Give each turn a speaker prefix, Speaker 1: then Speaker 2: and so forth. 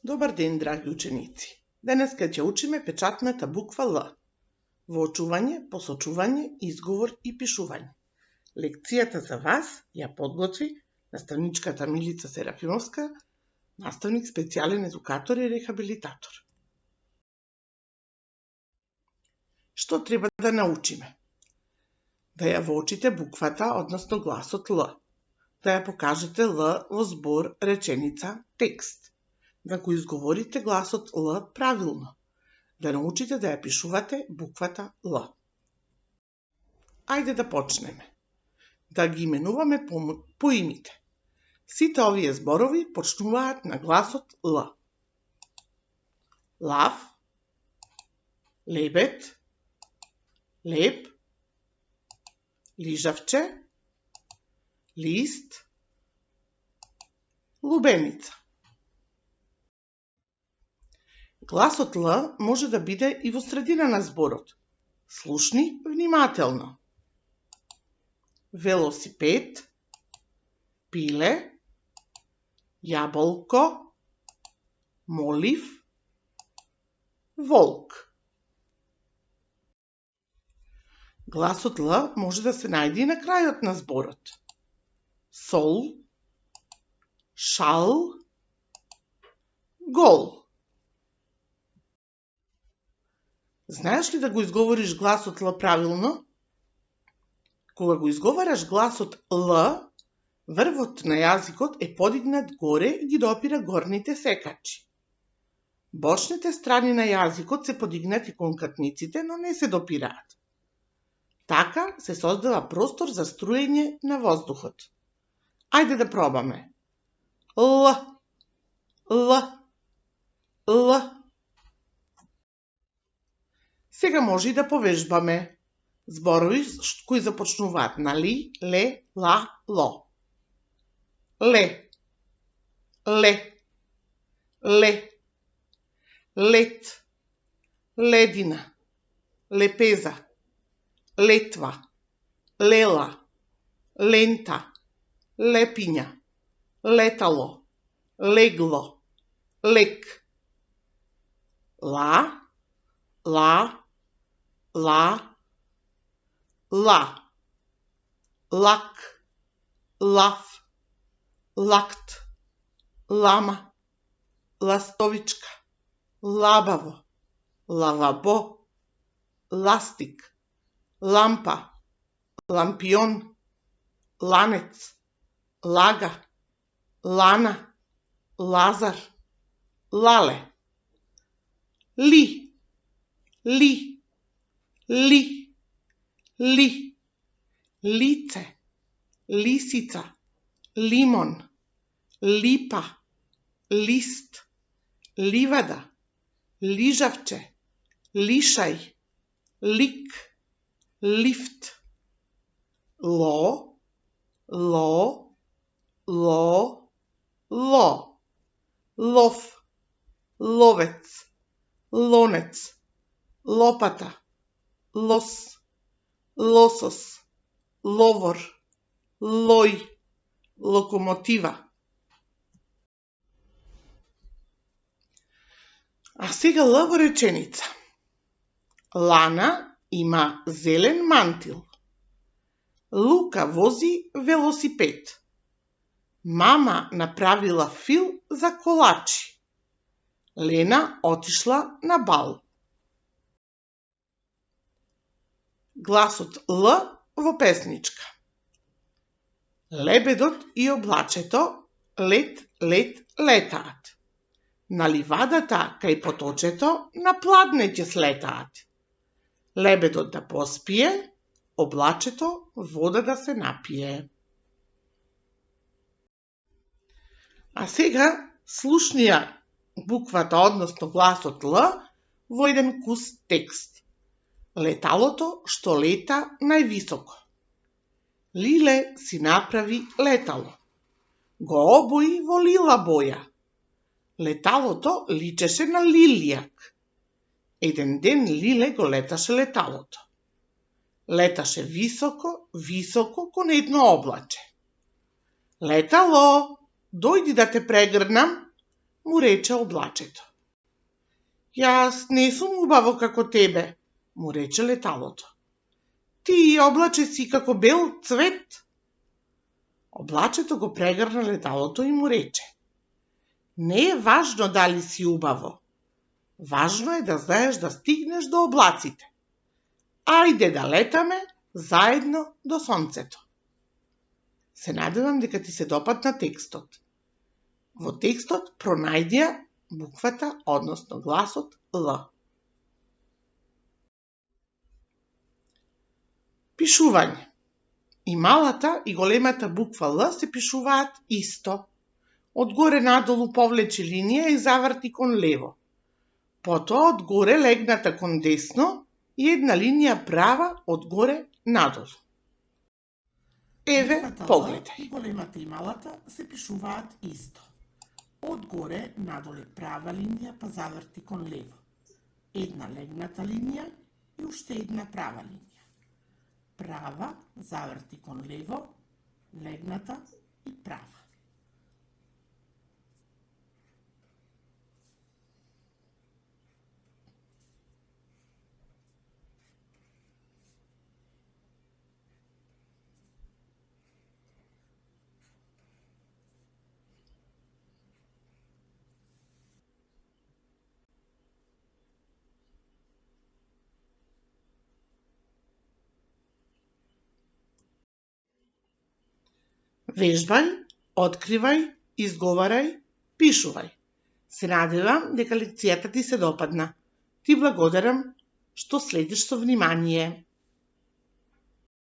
Speaker 1: Добар ден, драги ученици! Денеска ќе учиме печатната буква Л. Воочување, посочување, изговор и пишување. Лекцијата за вас ја подготви наставничката Милица Серафимовска, наставник специјален едукатор и рехабилитатор. Што треба да научиме? Да ја воочите буквата, односно гласот Л. Да ја покажете Л во збор, реченица, текст. Да го изговорите гласот Л правилно. Да научите да ја пишувате буквата Л. Ајде да почнеме. Да ги именуваме по имите. Сите овие зборови почнуваат на гласот Л. Лав, лебед, леп, лижавче, лист, лубеница. Гласот Л може да биде и во средина на зборот. Слушни внимателно. Велосипед, пиле, јаболко, молив, волк. Гласот Л може да се најде и на крајот на зборот. Сол, шал, гол. Знаеш ли да го изговориш гласот Л правилно? Кога го изговараш гласот Л, врвот на јазикот е подигнат горе и ги допира горните секачи. Бочните страни на јазикот се подигнати кон катниците, но не се допираат. Така се создава простор за струење на воздухот. Ајде да пробаме. Л, Л, Л. Сега може и да повежбаме зборови кои започнуваат на ли, ле, ла, ло. Ле, ле, ле, лет, ледина, лепеза, летва, лела, лента, лепиња, летало, легло, лек. Ла, ла, ла, ла, лак, лав, лакт, лама, ластовичка, лабаво, лавабо, ластик, лампа, лампион, ланец, лага, лана, лазар, лале. Ли, ли, ли, ли, лице, лисица, лимон, липа, лист, ливада, лижавче, лишај, лик, лифт. Ло, ло, ло, ло, лов, ловец, лонец, лопата, лос, лосос, ловор, лој, локомотива. А сега Л во реченица. Лана има зелен мантил. Лука вози велосипед. Мама направила фил за колачи. Лена отишла на бал. Гласот Л во песничка. Лебедот и облачето лет, лет, летаат. На ливадата кај поточето на пладне ќе слетаат. Лебедот да поспие, облачето вода да се напие. А сега слушнија буквата, односно гласот Л, во еден кус текст. Леталото што лета највисоко. Лиле си направи летало. Го обои во лила боја. Леталото личеше на лилијак. Еден ден Лиле го леташе леталото. Леташе високо, високо кон едно облаче. Летало, дојди да те прегрнам, му рече облачето. Јас не сум убаво како тебе, му рече леталото. Ти, облаче, си како бел цвет. Облачето го прегрна леталото и му рече. Не е важно дали си убаво. Важно е да знаеш да стигнеш до облаците. Ајде да летаме заедно до сонцето. Се надевам дека ти се допадна текстот. Во текстот пронајдија буквата, односно гласот Л. Пишување. И малата и големата буква Л се пишуваат исто. Одгоре надолу повлечи линија и заврти кон лево. Потоа одгоре легната кон десно и една линија права одгоре надолу. Еве, погледај.
Speaker 2: И големата и малата се пишуваат исто. Одгоре надоле права линија па заврти кон лево. Една легната линија и уште една права линија. Права заврти кон лево, легната и права.
Speaker 1: Вежбај, откривај, изговарај, пишувај. Се надевам дека лекцијата ти се допадна. Ти благодарам што следиш со внимание.